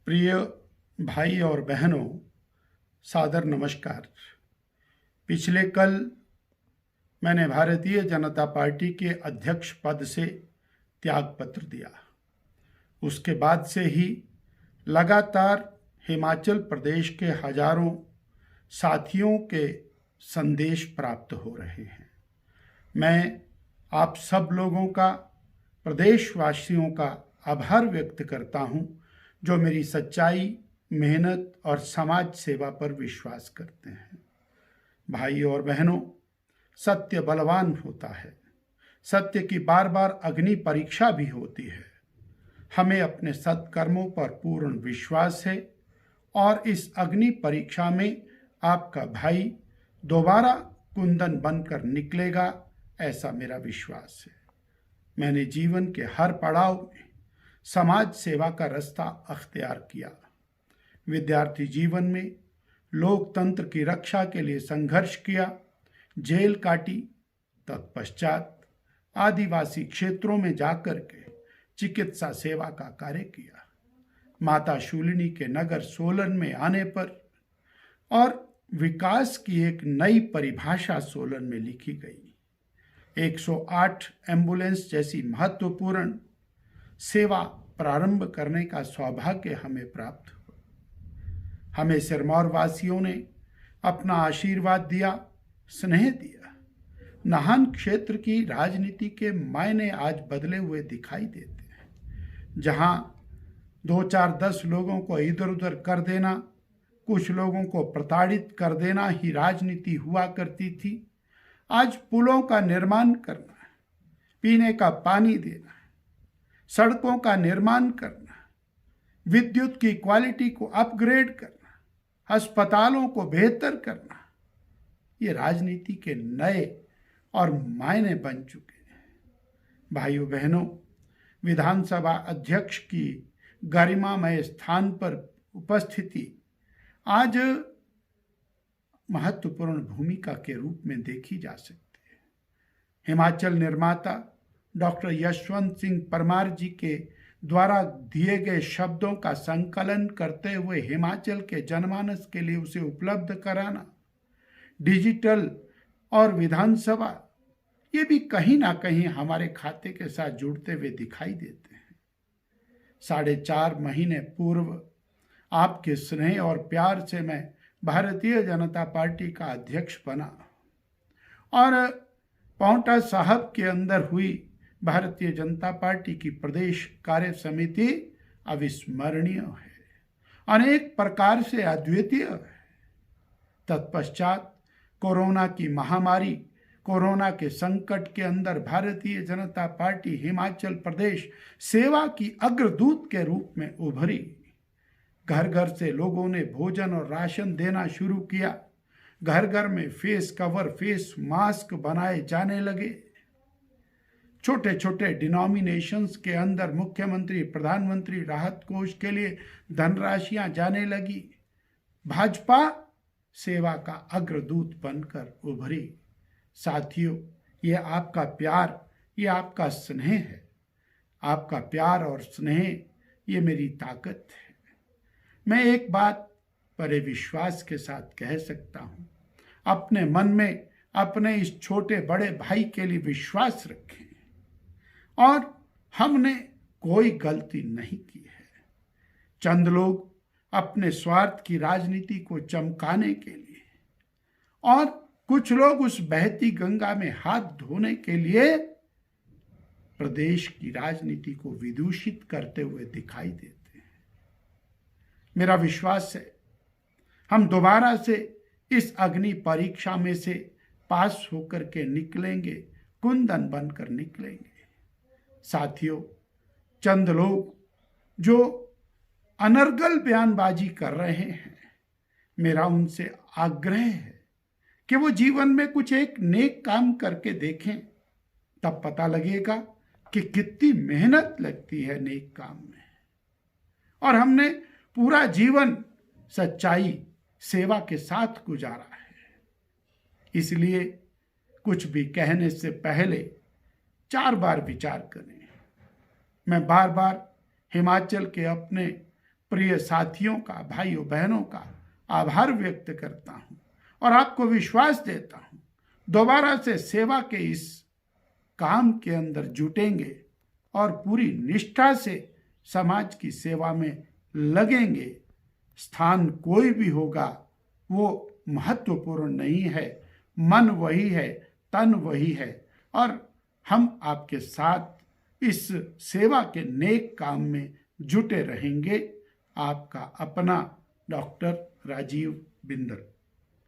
प्रिय भाई और बहनों, सादर नमस्कार। पिछले कल मैंने भारतीय जनता पार्टी के अध्यक्ष पद से त्यागपत्र दिया। उसके बाद से ही लगातार हिमाचल प्रदेश के हजारों साथियों के संदेश प्राप्त हो रहे हैं। मैं आप सब लोगों का, प्रदेशवासियों का आभार व्यक्त करता हूं, जो मेरी सच्चाई, मेहनत और समाज सेवा पर विश्वास करते हैं। भाई और बहनों, सत्य बलवान होता है। सत्य की बार बार अग्नि परीक्षा भी होती है। हमें अपने सत्कर्मों पर पूर्ण विश्वास है और इस अग्नि परीक्षा में आपका भाई दोबारा कुंदन बनकर निकलेगा, ऐसा मेरा विश्वास है। मैंने जीवन के हर पड़ाव में समाज सेवा का रास्ता अख्तियार किया। विद्यार्थी जीवन में लोकतंत्र की रक्षा के लिए संघर्ष किया, जेल काटी। तत्पश्चात आदिवासी क्षेत्रों में जाकर के चिकित्सा सेवा का कार्य किया। माता शूलिनी के नगर सोलन में आने पर और विकास की एक नई परिभाषा सोलन में लिखी गई। 108 एम्बुलेंस जैसी महत्वपूर्ण सेवा प्रारंभ करने का सौभाग्य हमें प्राप्त हुआ। हमें सिरमौर वासियों ने अपना आशीर्वाद दिया, स्नेह दिया। नाहन क्षेत्र की राजनीति के मायने आज बदले हुए दिखाई देते हैं। जहां 2-4-10 लोगों को इधर उधर कर देना, कुछ लोगों को प्रताड़ित कर देना ही राजनीति हुआ करती थी, आज पुलों का निर्माण करना, पीने का पानी देना, सड़कों का निर्माण करना, विद्युत की क्वालिटी को अपग्रेड करना, अस्पतालों को बेहतर करना, ये राजनीति के नए और मायने बन चुके हैं। भाइयों बहनों, विधानसभा अध्यक्ष की गरिमामय स्थान पर उपस्थिति आज महत्वपूर्ण भूमिका के रूप में देखी जा सकती है। हिमाचल निर्माता डॉक्टर यशवंत सिंह परमार जी के द्वारा दिए गए शब्दों का संकलन करते हुए हिमाचल के जनमानस के लिए उसे उपलब्ध कराना, डिजिटल और विधानसभा, ये भी कहीं ना कहीं हमारे खाते के साथ जुड़ते हुए दिखाई देते हैं। 4.5 महीने पूर्व आपके स्नेह और प्यार से मैं भारतीय जनता पार्टी का अध्यक्ष बना और पांवटा साहब के अंदर हुई भारतीय जनता पार्टी की प्रदेश कार्य समिति अविस्मरणीय है, अनेक प्रकार से अद्वितीय है। तत्पश्चात कोरोना की महामारी, कोरोना के संकट के अंदर भारतीय जनता पार्टी हिमाचल प्रदेश सेवा की अग्रदूत के रूप में उभरी। घर घर से लोगों ने भोजन और राशन देना शुरू किया। घर घर में फेस कवर, फेस मास्क बनाए जाने लगे। छोटे छोटे डिनोमिनेशंस के अंदर मुख्यमंत्री, प्रधानमंत्री राहत कोष के लिए धनराशियां जाने लगी। भाजपा सेवा का अग्रदूत बनकर उभरी। साथियों, ये आपका प्यार, ये आपका स्नेह है। आपका प्यार और स्नेह, ये मेरी ताकत है। मैं एक बात बड़े विश्वास के साथ कह सकता हूं, अपने मन में अपने इस छोटे बड़े भाई के लिए विश्वास रखें और हमने कोई गलती नहीं की है। चंद लोग अपने स्वार्थ की राजनीति को चमकाने के लिए और कुछ लोग उस बहती गंगा में हाथ धोने के लिए प्रदेश की राजनीति को विदूषित करते हुए दिखाई देते हैं। मेरा विश्वास है हम दोबारा से इस अग्नि परीक्षा में से पास होकर के निकलेंगे, कुंदन बनकर निकलेंगे। साथियों, चंद लोग जो अनर्गल बयानबाजी कर रहे हैं, मेरा उनसे आग्रह है कि वो जीवन में कुछ एक नेक काम करके देखें, तब पता लगेगा कि कितनी मेहनत लगती है नेक काम में। और हमने पूरा जीवन सच्चाई, सेवा के साथ गुजारा है। इसलिए कुछ भी कहने से पहले 4 बार विचार करें। मैं बार बार हिमाचल के अपने प्रिय साथियों का, भाइयों बहनों का आभार व्यक्त करता हूं और आपको विश्वास देता हूं दोबारा से सेवा के इस काम के अंदर जुटेंगे और पूरी निष्ठा से समाज की सेवा में लगेंगे। स्थान कोई भी होगा वो महत्वपूर्ण नहीं है, मन वही है, तन वही है और हम आपके साथ इस सेवा के नेक काम में जुटे रहेंगे। आपका अपना डॉक्टर राजीव बिंदल।